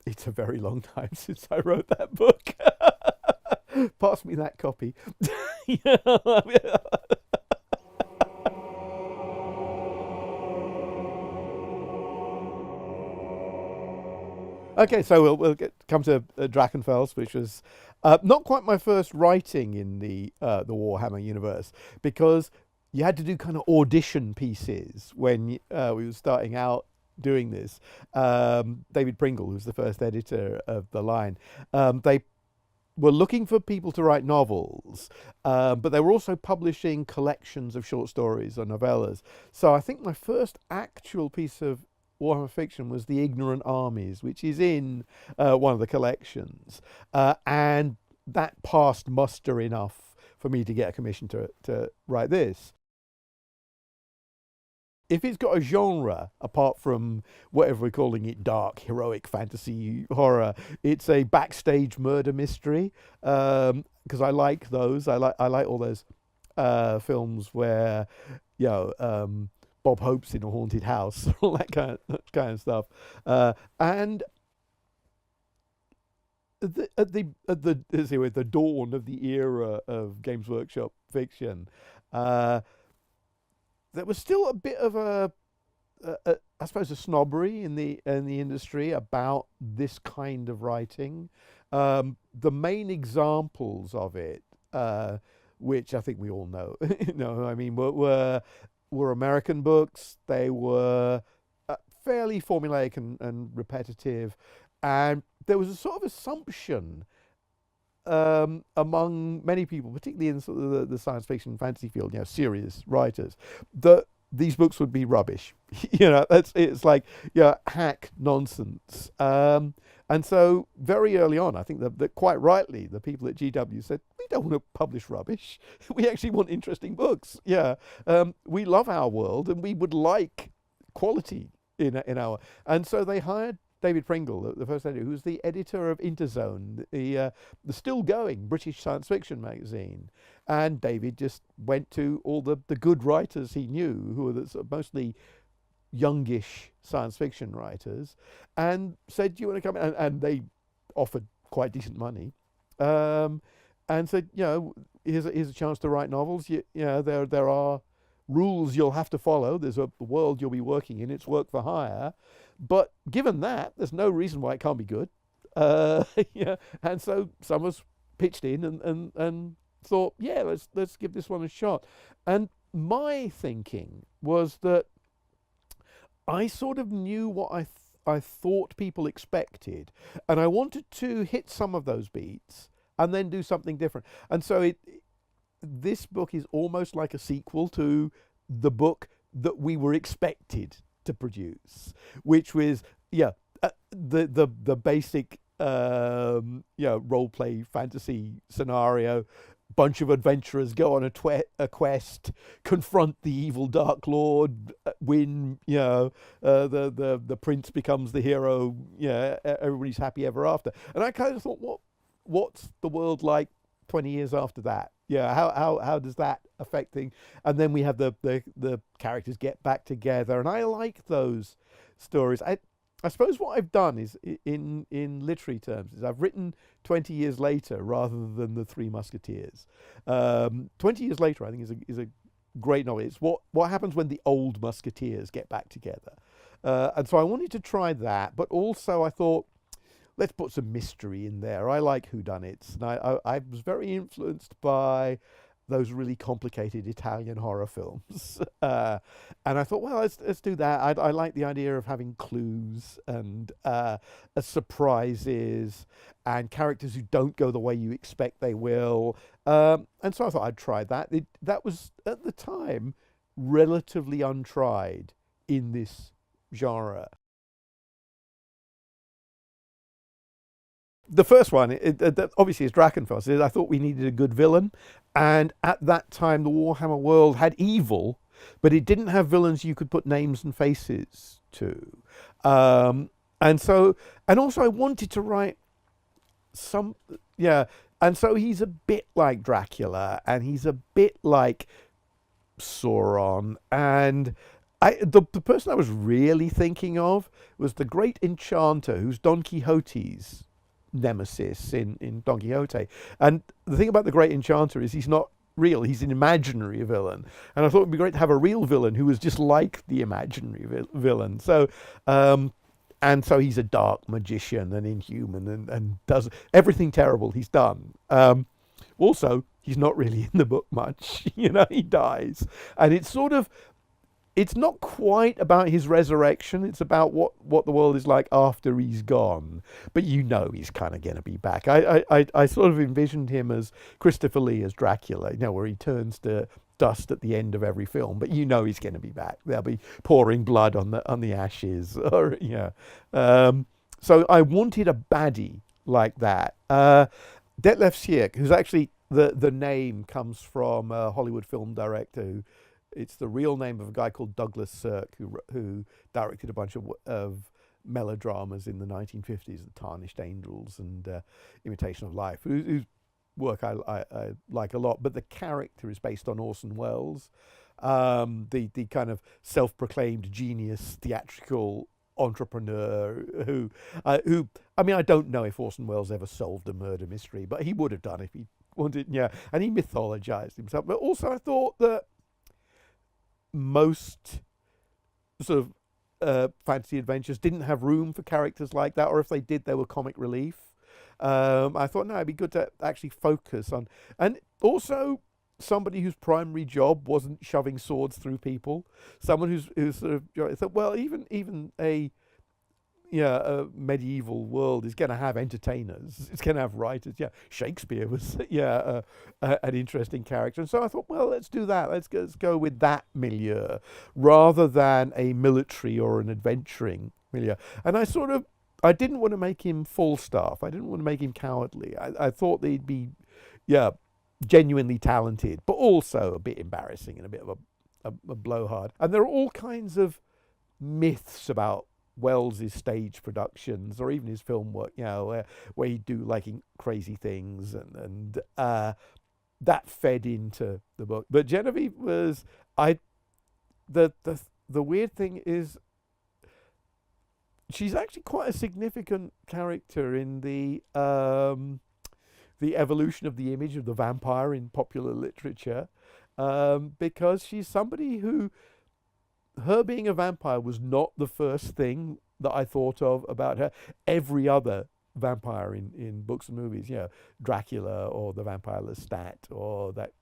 it's a very long time since I wrote that book. Pass me that copy. Yeah. Okay, so come to Drachenfels, which was not quite my first writing in the Warhammer universe, because you had to do kind of audition pieces when we were starting out doing this. David Pringle, who's the first editor of the line, they were looking for people to write novels, but they were also publishing collections of short stories or novellas. So I think my first actual piece of Warhammer fiction was The Ignorant Armies, which is in one of the collections. And that passed muster enough for me to get a commission to write this. If it's got a genre apart from whatever we're calling it, dark, heroic, fantasy, horror, it's a backstage murder mystery. Because I like those. I like all those films where, you know, Bob Hope's in a haunted house, all that kind of stuff. And at the dawn of the era of Games Workshop fiction, uh, there was still a bit of I suppose, a snobbery in the industry about this kind of writing. The main examples of it, which I think we all know, I mean, were American books. They were fairly formulaic and repetitive, and there was a sort of assumption among many people, particularly in sort of the science fiction and fantasy field, serious writers, that these books would be rubbish. It's like, hack nonsense. And so very early on, I think that quite rightly, the people at GW said, we don't want to publish rubbish. We actually want interesting books. Yeah. We love our world and we would like quality in our. And so they hired David Pringle, the first editor, who's the editor of Interzone, the still going British science fiction magazine. And David just went to all the good writers he knew, who were sort of mostly youngish science fiction writers, and said, "Do you want to come in?" And they offered quite decent money, and said, here's a chance to write novels. There are rules you'll have to follow. There's a world you'll be working in. It's work for hire. But given that, there's no reason why it can't be good. Yeah, and so some of us pitched in and thought, yeah, let's give this one a shot. And my thinking was that I sort of knew what I thought people expected, and I wanted to hit some of those beats and then do something different. And so this book is almost like a sequel to the book that we were expected to produce, which was the basic role play fantasy scenario. Bunch of adventurers go on a quest, confront the evil Dark Lord, win. The prince becomes the hero. Everybody's happy ever after. And I kind of thought, what's the world like 20 years after that? How does that affect things? And then we have the characters get back together, and I like those stories. I suppose what I've done is, in literary terms, is I've written 20 years later rather than the Three Musketeers. 20 years later, I think, is a great novel. It's what happens when the old Musketeers get back together. And so I wanted to try that, but also I thought, let's put some mystery in there. I like whodunits, and I was very influenced by those really complicated Italian horror films. And I thought, well, let's do that. I like the idea of having clues and surprises and characters who don't go the way you expect they will. And so I thought I'd try that. That was, at the time, relatively untried in this genre. The first one, obviously, is Drachenfels. I thought we needed a good villain, and at that time, the Warhammer world had evil, but it didn't have villains you could put names and faces to. And also, I wanted to write some, yeah. And so he's a bit like Dracula, and he's a bit like Sauron, and The person I was really thinking of was the great enchanter, who's Don Quixote's nemesis in Don Quixote. And the thing about the great enchanter is he's not real; he's an imaginary villain. And I thought it'd be great to have a real villain who was just like the imaginary villain. And so he's a dark magician and inhuman and does everything terrible he's done. Also, he's not really in the book much. He dies, and it's not quite about his resurrection. It's about what the world is like after he's gone. But he's kind of going to be back. I sort of envisioned him as Christopher Lee as Dracula, where he turns to dust at the end of every film. But he's going to be back. They'll be pouring blood on the ashes. Or So I wanted a baddie like that. Detlef Sierck, who's actually the name comes from a Hollywood film director who. It's the real name of a guy called Douglas Sirk, who directed a bunch of melodramas in the 1950s, The Tarnished Angels and Imitation of Life, whose work I like a lot. But the character is based on Orson Welles, the kind of self-proclaimed genius theatrical entrepreneur who I don't know if Orson Welles ever solved a murder mystery, but he would have done if he wanted. And he mythologized himself. But also I thought that most sort of fantasy adventures didn't have room for characters like that, or if they did, they were comic relief. I thought, no, it'd be good to actually focus on, and also somebody whose primary job wasn't shoving swords through people. Someone who's sort of thought, well, even a medieval world is going to have entertainers. It's going to have writers. Shakespeare was an interesting character, and so I thought, well, let's do that. Let's go with that milieu rather than a military or an adventuring milieu. And I didn't want to make him Falstaff. I didn't want to make him cowardly. I thought they'd be, genuinely talented, but also a bit embarrassing and a bit of a blowhard. And there are all kinds of myths about Wells's stage productions or even his film work, where he'd do crazy things, and that fed into the book. But Genevieve was the weird thing is she's actually quite a significant character in the evolution of the image of the vampire in popular literature, because she's somebody who. Her being a vampire was not the first thing that I thought of about her. Every other vampire in books and movies, Dracula or the vampire Lestat or that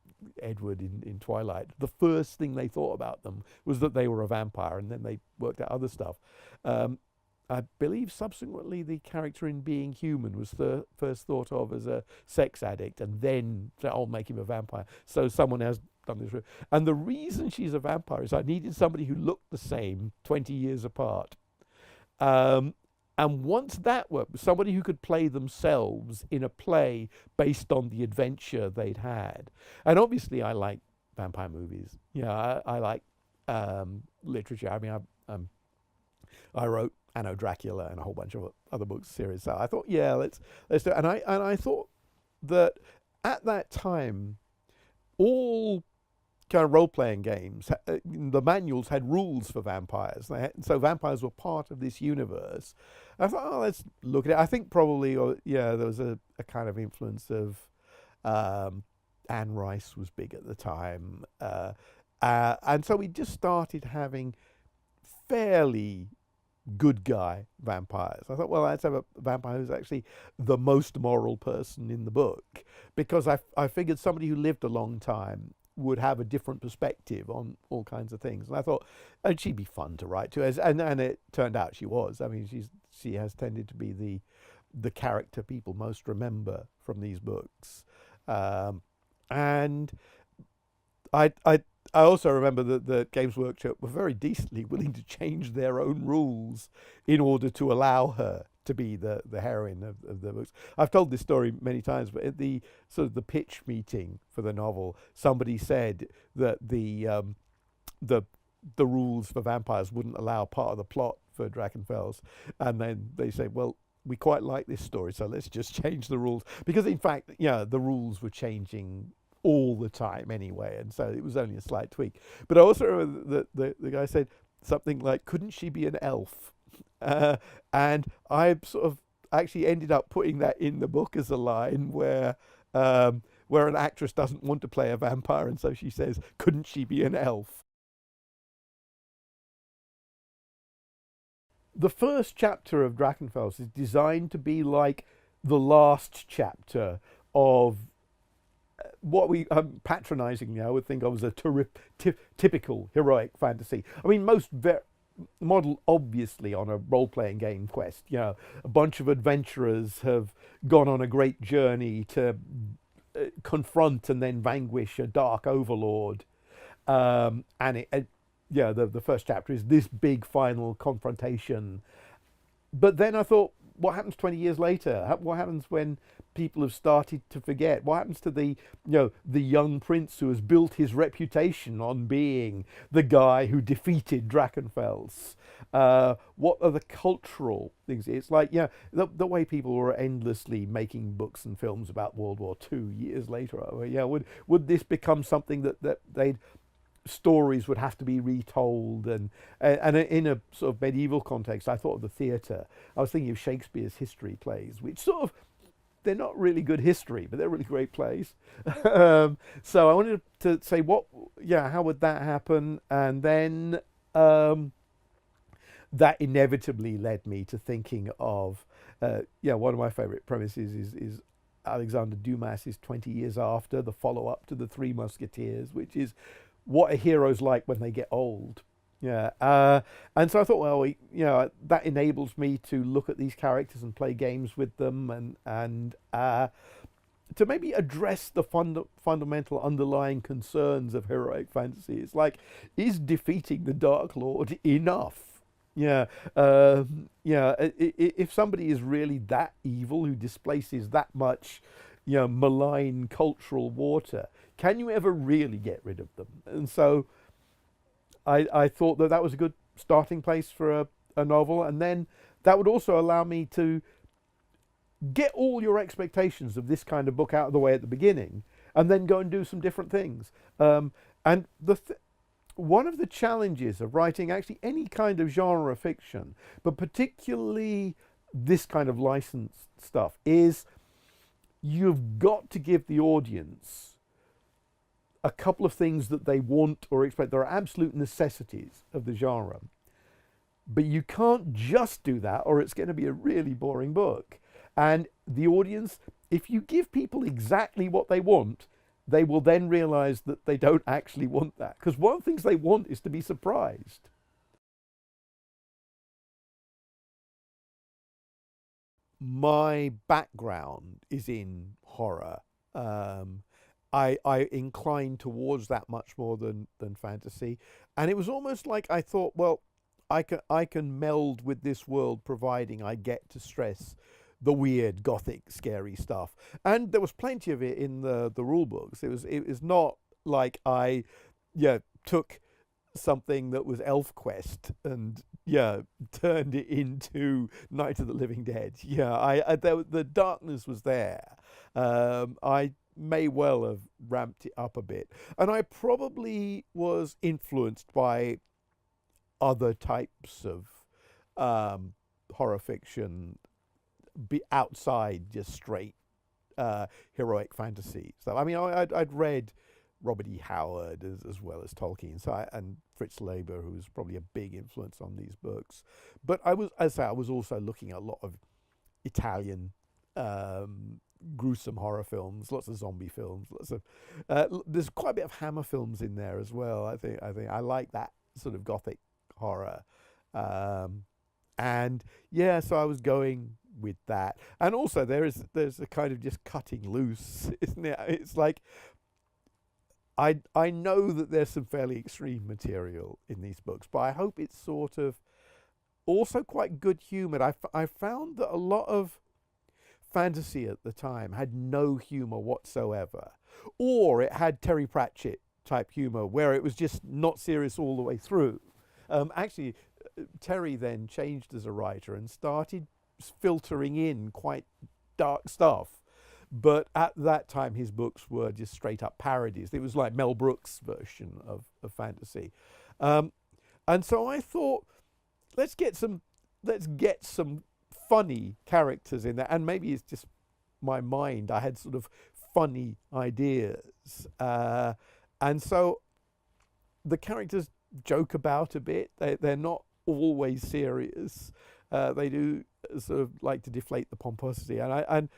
Edward in Twilight, the first thing they thought about them was that they were a vampire, and then they worked out other stuff. I believe subsequently the character in Being Human was first thought of as a sex addict, and then I'll make him a vampire. So someone has done this. And the reason she's a vampire is I needed somebody who looked the same 20 years apart. And once that worked, somebody who could play themselves in a play based on the adventure they'd had. And obviously I like vampire movies. I like literature. I wrote Anno Dracula and a whole bunch of other books series. So I thought, let's do it. And I thought that at that time, all kind of role-playing games, the manuals had rules for vampires. So vampires were part of this universe. I thought, let's look at it. I think probably, there was a kind of influence of Anne Rice was big at the time. And so we just started having fairly good guy vampires. I thought, well, let's have a vampire who's actually the most moral person in the book, because I figured somebody who lived a long time would have a different perspective on all kinds of things. And I thought, she'd be fun to write to, and it turned out she was. I mean, she has tended to be the character people most remember from these books. And I also remember that the Games Workshop were very decently willing to change their own rules in order to allow her to be the heroine of the books. I've told this story many times, but at the sort of the pitch meeting for the novel, somebody said that the rules for vampires wouldn't allow part of the plot for Drachenfels, and then they say, well, we quite like this story, so let's just change the rules, because in fact, the rules were changing all the time anyway, and so it was only a slight tweak. But I also remember that the guy said, something like, couldn't she be an elf? Uh, and I sort of actually ended up putting that in the book as a line where an actress doesn't want to play a vampire, and so she says, couldn't she be an elf? The first chapter of Drachenfels is designed to be like the last chapter of what we patronizing now would think of as a typical heroic fantasy. I mean, modeled obviously on a role-playing game quest. You know, a bunch of adventurers have gone on a great journey to confront and then vanquish a dark overlord, and yeah, the first chapter is this big final confrontation. But then I thought, what happens 20 years later? What happens when people have started to forget? What happens to the young prince who has built his reputation on being the guy who defeated Drachenfels? What are the cultural things? It's like, the way people were endlessly making books and films about World War II years later. Would this become something that they'd stories would have to be retold, and in a sort of medieval context, I thought of the theatre. I was thinking of Shakespeare's history plays, which sort of, they're not really good history, but they're really great plays. So I wanted to say, how would that happen? And then that inevitably led me to thinking of, one of my favourite premises is Alexander Dumas's 20 Years After, the follow-up to the Three Musketeers, which is what a hero's like when they get old. And so I thought, well, that enables me to look at these characters and play games with them, and to maybe address the fundamental underlying concerns of heroic fantasy. It's like, is defeating the Dark Lord enough? If somebody is really that evil, who displaces that much malign cultural water, can you ever really get rid of them? And so I thought that was a good starting place for a novel, and then that would also allow me to get all your expectations of this kind of book out of the way at the beginning, and then go and do some different things. And one of the challenges of writing actually any kind of genre fiction, but particularly this kind of licensed stuff, is you've got to give the audience a couple of things that they want or expect. There are absolute necessities of the genre, but you can't just do that, or it's going to be a really boring book. And the audience, if you give people exactly what they want, they will then realize that they don't actually want that, because one of the things they want is to be surprised. My background is in horror. I incline towards that much more than fantasy, and it was almost like I thought, well, I can meld with this world, providing I get to stress the weird, gothic, scary stuff. And there was plenty of it in the rule books. It was not like I took something that was ElfQuest and turned it into Night of the Living Dead. The darkness was there. I may well have ramped it up a bit, and I probably was influenced by other types of horror fiction, be outside just straight heroic fantasy. So I mean, I'd read Robert E. Howard as well as Tolkien, and Fritz Leiber, who was probably a big influence on these books. But I was also looking at a lot of Italian gruesome horror films, lots of zombie films, lots of there's quite a bit of Hammer films in there as well. I think I like that sort of gothic horror, and so I was going with that. And also there's a kind of just cutting loose, isn't it? It's like I know that there's some fairly extreme material in these books, but I hope it's sort of also quite good humoured. I found that a lot of fantasy at the time had no humour whatsoever, or it had Terry Pratchett type humour where it was just not serious all the way through. Actually, Terry then changed as a writer and started filtering in quite dark stuff, but at that time his books were just straight up parodies. It was like Mel Brooks' version of fantasy. And so I thought, let's get some let's get some funny characters in there. And maybe it's just my mind. I had sort of funny ideas. And so the characters joke about a bit. They're not always serious. They do sort of like to deflate the pomposity. And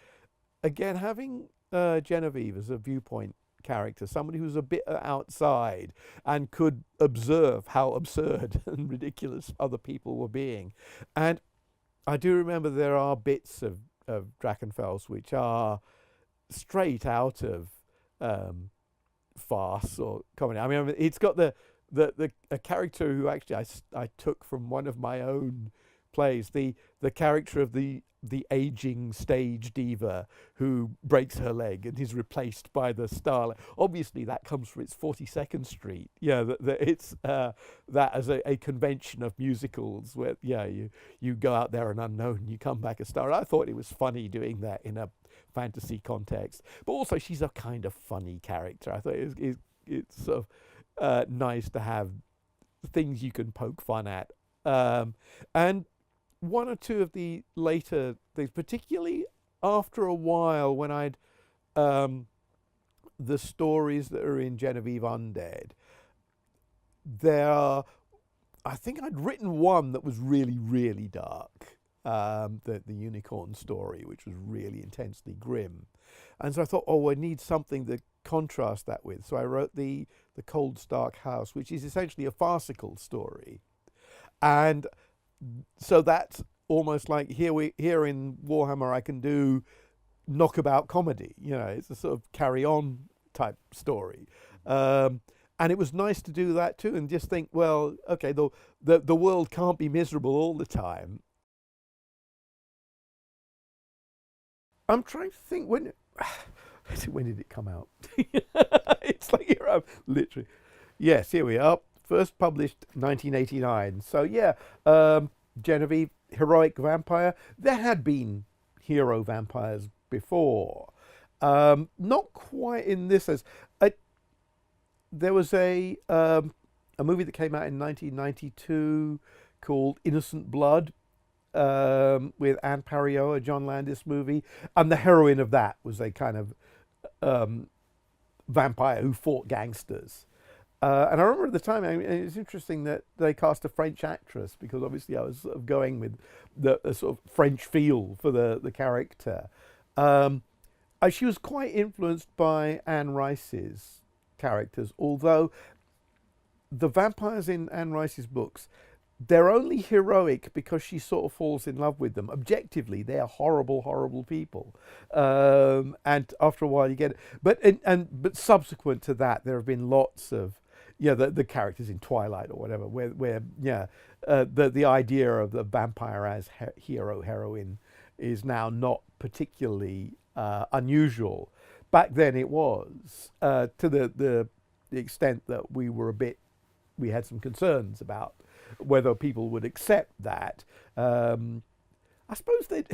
again, having Genevieve as a viewpoint character, somebody who's a bit outside and could observe how absurd and ridiculous other people were being. And I do remember there are bits of Drachenfels which are straight out of farce or comedy. I mean, it's got a character who actually I took from one of my own plays, the character of the aging stage diva who breaks her leg and is replaced by the starlet. Obviously, that comes from its 42nd Street. Yeah, it's that as a convention of musicals where you go out there an unknown, and you come back a star. I thought it was funny doing that in a fantasy context, but also she's a kind of funny character. I thought it's sort of nice to have things you can poke fun at, and one or two of the later things, particularly after a while when I'd the stories that are in Genevieve Undead, I think I'd written one that was really, really dark, the unicorn story, which was really intensely grim. And so I thought, I need something to contrast that with. So I wrote the Cold Stark House, which is essentially a farcical story. And so that's almost like here in Warhammer I can do knockabout comedy. It's a sort of carry on type story, and it was nice to do that too, and just think, well, okay, the world can't be miserable all the time. I'm trying to think when did it come out? It's like here I'm literally. Yes, here we are. First published 1989. So yeah, Genevieve, heroic vampire. There had been hero vampires before, not quite in this as. There was a movie that came out in 1992 called Innocent Blood, with Anne Parriot, a John Landis movie, and the heroine of that was a kind of vampire who fought gangsters. And I remember at the time, I mean, it's interesting that they cast a French actress, because obviously I was sort of going with the sort of French feel for the character. She was quite influenced by Anne Rice's characters, although the vampires in Anne Rice's books, they're only heroic because she sort of falls in love with them. Objectively, they are horrible, horrible people. And after a while, you get it. But subsequent to that, there have been lots of the characters in Twilight or whatever, where the idea of the vampire as hero heroine is now not particularly unusual. Back then, it was to the extent that we had some concerns about whether people would accept that. I suppose that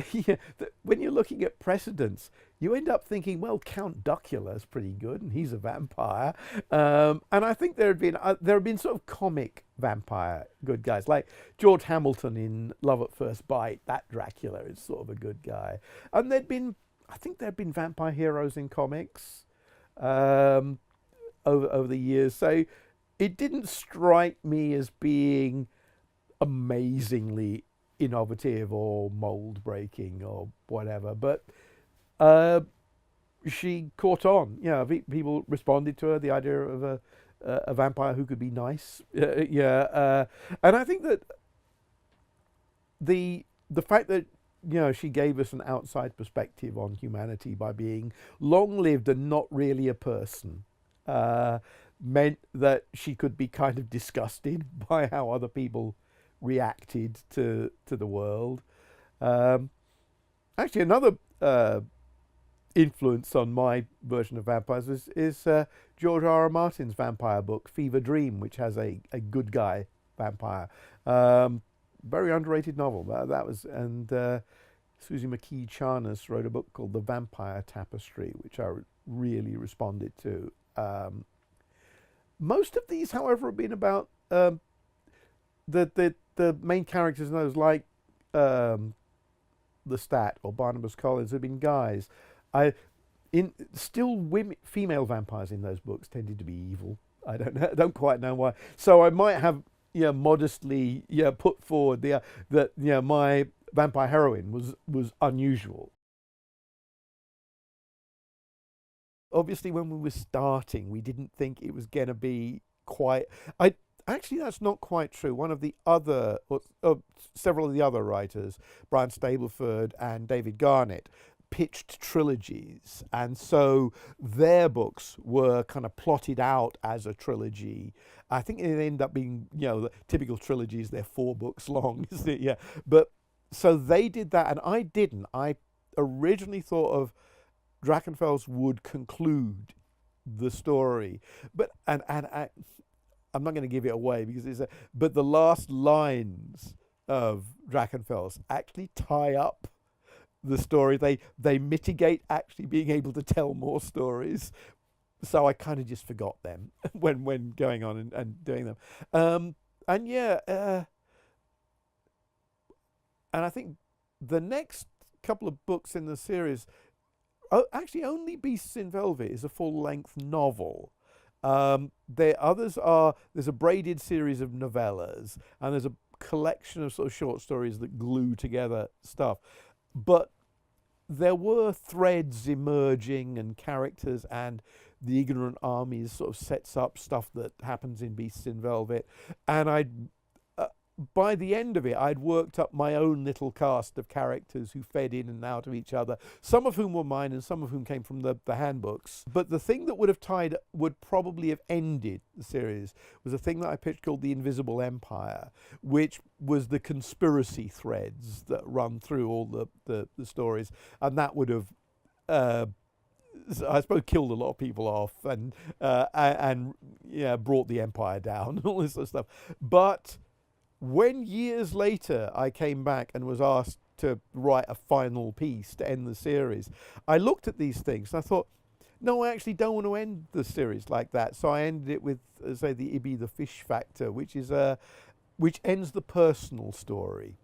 when you're looking at precedents, you end up thinking, well, Count Duckula's pretty good, and he's a vampire. And I think there have been sort of comic vampire good guys, like George Hamilton in Love at First Bite. That Dracula is sort of a good guy. And I think there'd been vampire heroes in comics over the years. So it didn't strike me as being amazingly innovative or mold breaking or whatever, but she caught on. People responded to her, the idea of a vampire who could be nice. And I think that the fact that she gave us an outside perspective on humanity by being long-lived and not really a person, meant that she could be kind of disgusted by how other people reacted to the world. Actually, another influence on my version of vampires is George R.R. Martin's vampire book, Fever Dream, which has a good guy vampire. Very underrated novel. That was, and Susie McKee Charnas wrote a book called The Vampire Tapestry, which I really responded to. Most of these, however, have been about the main characters in those, like um, the Stat or Barnabas Collins, have been guys. I in still women, female vampires in those books tended to be evil. I don't know, don't quite know why. So I might have modestly put forward that my vampire heroine was unusual. Obviously, when we were starting, we didn't think it was going to be quite. I Actually, that's not quite true. One of the other, several of the other writers, Brian Stableford and David Garnett, pitched trilogies, and so their books were kind of plotted out as a trilogy. I think it ended up being, the typical trilogies. They're 4 books long, isn't it? Yeah, but so they did that, and I didn't. I originally thought of Drachenfels would conclude the story, but I'm not going to give it away because but the last lines of Drachenfels actually tie up the story. They mitigate actually being able to tell more stories. So I kind of just forgot them when going on and doing them. And yeah, and I think the next couple of books in the series, actually only Beasts in Velvet is a full-length novel. There's a braided series of novellas, and there's a collection of sort of short stories that glue together stuff. But there were threads emerging and characters, and the Ignorant Armies sort of sets up stuff that happens in Beasts in Velvet. And by the end of it, I'd worked up my own little cast of characters who fed in and out of each other, some of whom were mine and some of whom came from the handbooks. But the thing that would probably have ended the series was a thing that I pitched called The Invisible Empire, which was the conspiracy threads that run through all the stories. And that would have, I suppose, killed a lot of people off and brought the empire down and all this sort of stuff. But when years later I came back and was asked to write a final piece to end the series, I looked at these things and I thought, no, I actually don't want to end the series like that. So I ended it with, say, the Ibby the Fish Factor, which ends the personal story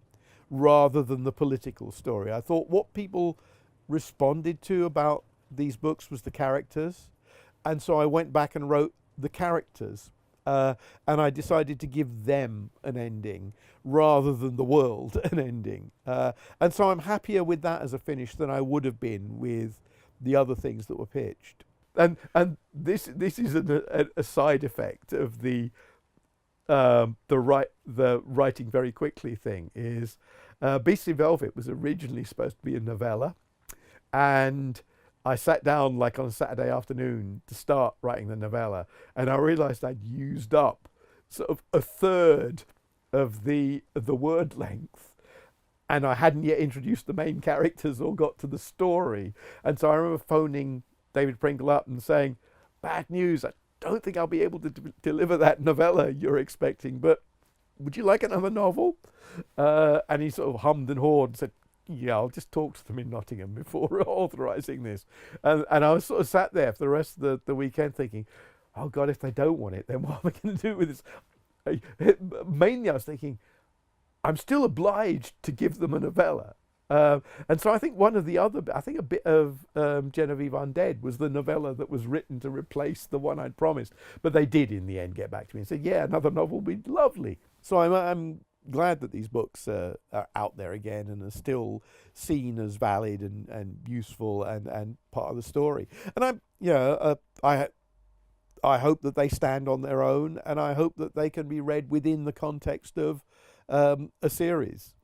rather than the political story. I thought what people responded to about these books was the characters, and so I went back and wrote the characters. And I decided to give them an ending rather than the world an ending. And so I'm happier with that as a finish than I would have been with the other things that were pitched. And this is a side effect of the writing very quickly thing. Is Beasts in Velvet was originally supposed to be a novella, and I sat down like on a Saturday afternoon to start writing the novella, and I realized I'd used up sort of a third of the word length, and I hadn't yet introduced the main characters or got to the story. And so I remember phoning David Pringle up and saying, "Bad news, I don't think I'll be able to deliver that novella you're expecting, but would you like another novel?" And he sort of hummed and hawed and said, "Yeah, I'll just talk to them in Nottingham before authorising this." And I was sort of sat there for the rest of the weekend thinking, oh God, if they don't want it, then what am I going to do with this? Mainly I was thinking, I'm still obliged to give them a novella. And so I think a bit of Genevieve Undead was the novella that was written to replace the one I'd promised. But they did in the end get back to me and say, yeah, another novel would be lovely. So I'm glad that these books are out there again and are still seen as valid and useful and part of the story. And I hope that they stand on their own, and I hope that they can be read within the context of a series.